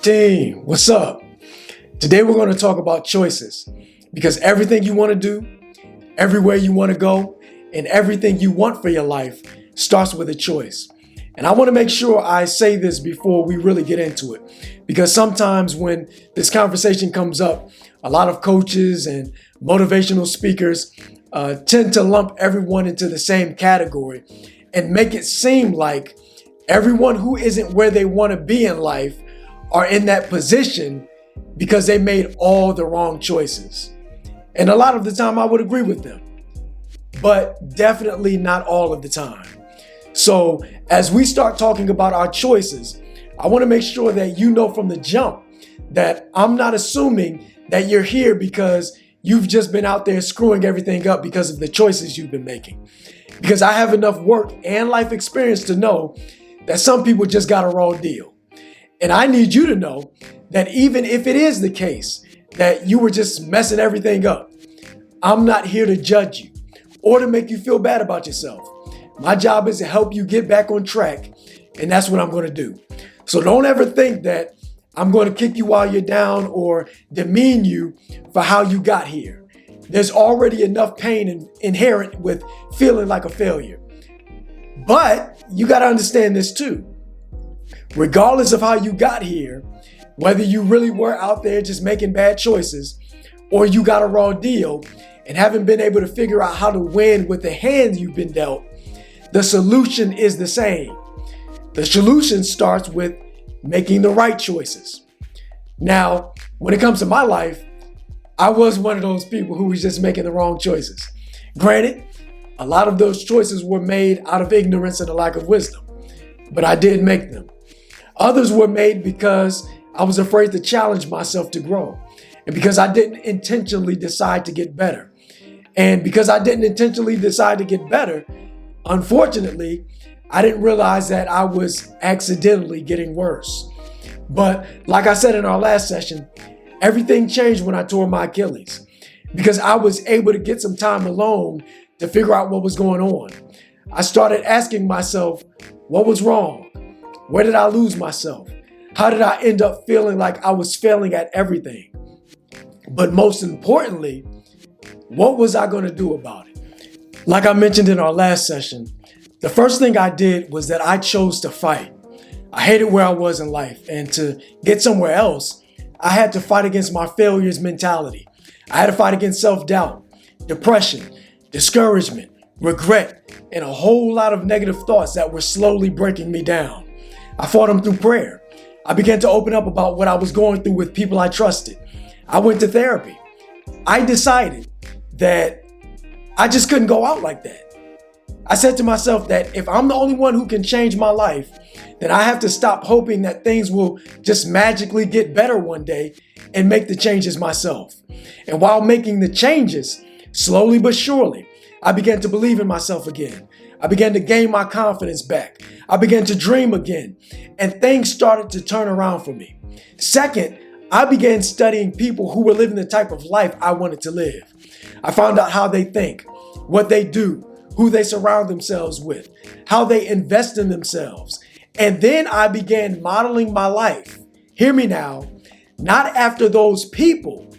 Team, what's up? Today we're going to talk about choices because everything you want to do, everywhere you want to go, and everything you want for your life starts with a choice. And I want to make sure I say this before we really get into it, because sometimes when this conversation comes up, a lot of coaches and motivational speakers tend to lump everyone into the same category and make it seem like everyone who isn't where they want to be in life are in that position because they made all the wrong choices. And a lot of the time I would agree with them, but definitely not all of the time. So as we start talking about our choices, I want to make sure that you know from the jump that I'm not assuming that you're here because you've just been out there screwing everything up because of the choices you've been making. Because I have enough work and life experience to know that some people just got a raw deal. And I need you to know that even if it is the case that you were just messing everything up, I'm not here to judge you or to make you feel bad about yourself. My job is to help you get back on track, and that's what I'm going to do. So don't ever think that I'm going to kick you while you're down or demean you for how you got here. There's already enough pain inherent with feeling like a failure. But you got to understand this too. Regardless of how you got here, whether you really were out there just making bad choices or you got a raw deal and haven't been able to figure out how to win with the hands you've been dealt, the solution is the same. The solution starts with making the right choices. Now, when it comes to my life, I was one of those people who was just making the wrong choices. Granted, a lot of those choices were made out of ignorance and a lack of wisdom, but I did make them. Others were made because I was afraid to challenge myself to grow, and because I didn't intentionally decide to get better. And because I didn't intentionally decide to get better, unfortunately, I didn't realize that I was accidentally getting worse. But like I said in our last session, everything changed when I tore my Achilles because I was able to get some time alone to figure out what was going on. I started asking myself, what was wrong? Where did I lose myself? How did I end up feeling like I was failing at everything? But most importantly, what was I going to do about it? Like I mentioned in our last session, the first thing I did was that I chose to fight. I hated where I was in life, and to get somewhere else, I had to fight against my failures mentality. I had to fight against self-doubt, depression, discouragement, regret, and a whole lot of negative thoughts that were slowly breaking me down. I fought them through prayer. I began to open up about what I was going through with people I trusted. I went to therapy. I decided that I just couldn't go out like that. I said to myself that if I'm the only one who can change my life, then I have to stop hoping that things will just magically get better one day and make the changes myself. And while making the changes, slowly but surely, I began to believe in myself again. I began to gain my confidence back. I began to dream again, and things started to turn around for me. Second, I began studying people who were living the type of life I wanted to live. I found out how they think, what they do, who they surround themselves with, how they invest in themselves. And then I began modeling my life, hear me now, not after those people,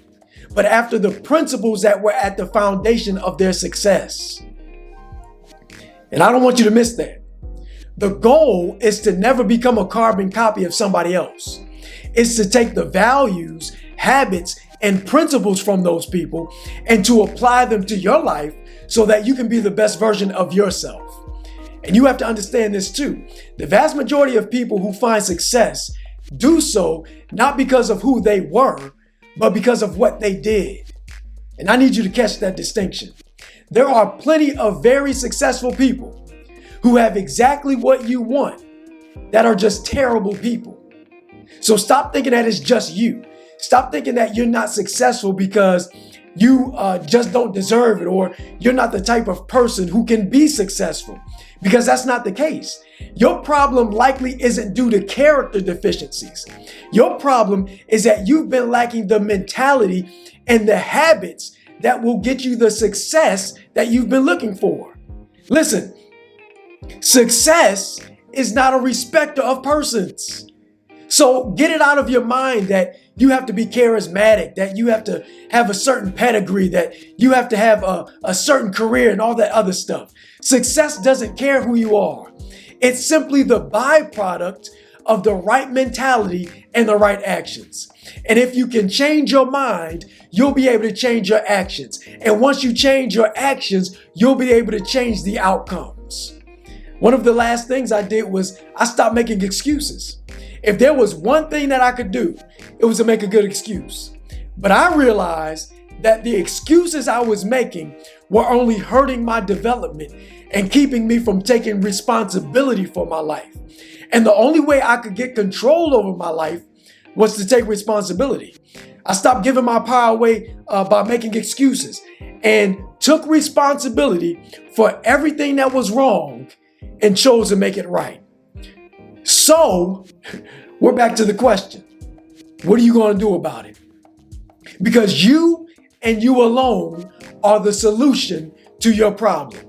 but after the principles that were at the foundation of their success. And I don't want you to miss that. The goal is to never become a carbon copy of somebody else. It's to take the values, habits, and principles from those people and to apply them to your life so that you can be the best version of yourself. And you have to understand this too. The vast majority of people who find success do so not because of who they were, but because of what they did. And I need you to catch that distinction. There are plenty of very successful people who have exactly what you want that are just terrible people. So stop thinking that it's just you. Stop thinking that you're not successful because you just don't deserve it, or you're not the type of person who can be successful, because that's not the case. Your problem likely isn't due to character deficiencies. Your problem is that you've been lacking the mentality and the habits that will get you the success that you've been looking for. Listen, success is not a respecter of persons. So get it out of your mind that you have to be charismatic, that you have to have a certain pedigree, that you have to have a certain career and all that other stuff. Success doesn't care who you are. It's simply the byproduct of the right mentality and the right actions. And if you can change your mind, you'll be able to change your actions. And once you change your actions, you'll be able to change the outcomes. One of the last things I did was I stopped making excuses. If there was one thing that I could do, it was to make a good excuse. But I realized that the excuses I was making were only hurting my development and keeping me from taking responsibility for my life. And the only way I could get control over my life was to take responsibility. I stopped giving my power away by making excuses and took responsibility for everything that was wrong and chose to make it right. So, we're back to the question. What are you going to do about it? Because you and you alone are the solution to your problem.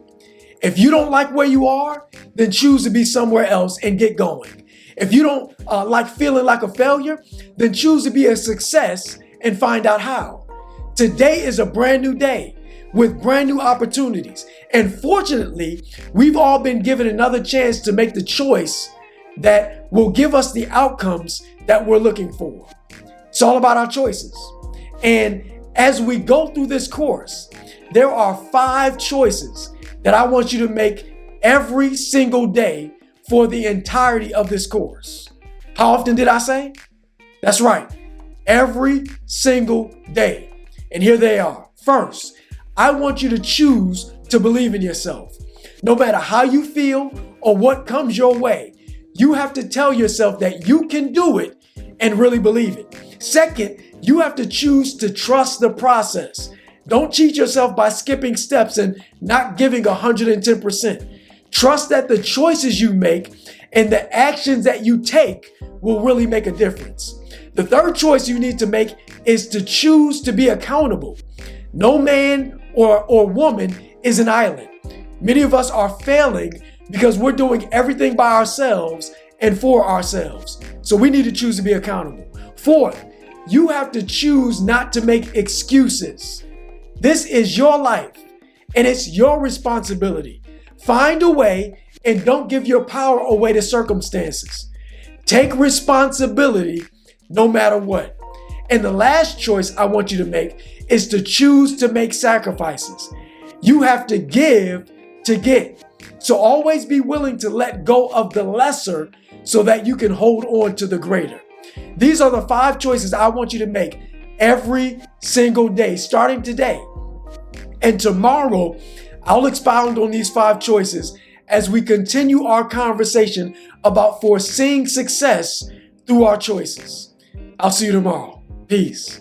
If you don't like where you are, then choose to be somewhere else and get going. If you don't like feeling like a failure, then choose to be a success and find out how. Today is a brand new day with brand new opportunities. And fortunately, we've all been given another chance to make the choice that will give us the outcomes that we're looking for. It's all about our choices. And as we go through this course, there are 5 choices that I want you to make every single day for the entirety of this course. How often did I say? That's right, every single day. And here they are. First, I want you to choose to believe in yourself. No matter how you feel or what comes your way, you have to tell yourself that you can do it and really believe it. Second, you have to choose to trust the process. Don't cheat yourself by skipping steps and not giving 110%. Trust that the choices you make and the actions that you take will really make a difference. The third choice you need to make is to choose to be accountable. No man or woman is an island. Many of us are failing because we're doing everything by ourselves and for ourselves. So we need to choose to be accountable. Fourth, you have to choose not to make excuses. This is your life and it's your responsibility. Find a way and don't give your power away to circumstances. Take responsibility no matter what. And the last choice I want you to make is to choose to make sacrifices. You have to give to get. So always be willing to let go of the lesser so that you can hold on to the greater. These are the 5 choices I want you to make every single day, starting today. And tomorrow, I'll expound on these 5 choices as we continue our conversation about foreseeing success through our choices. I'll see you tomorrow. Peace.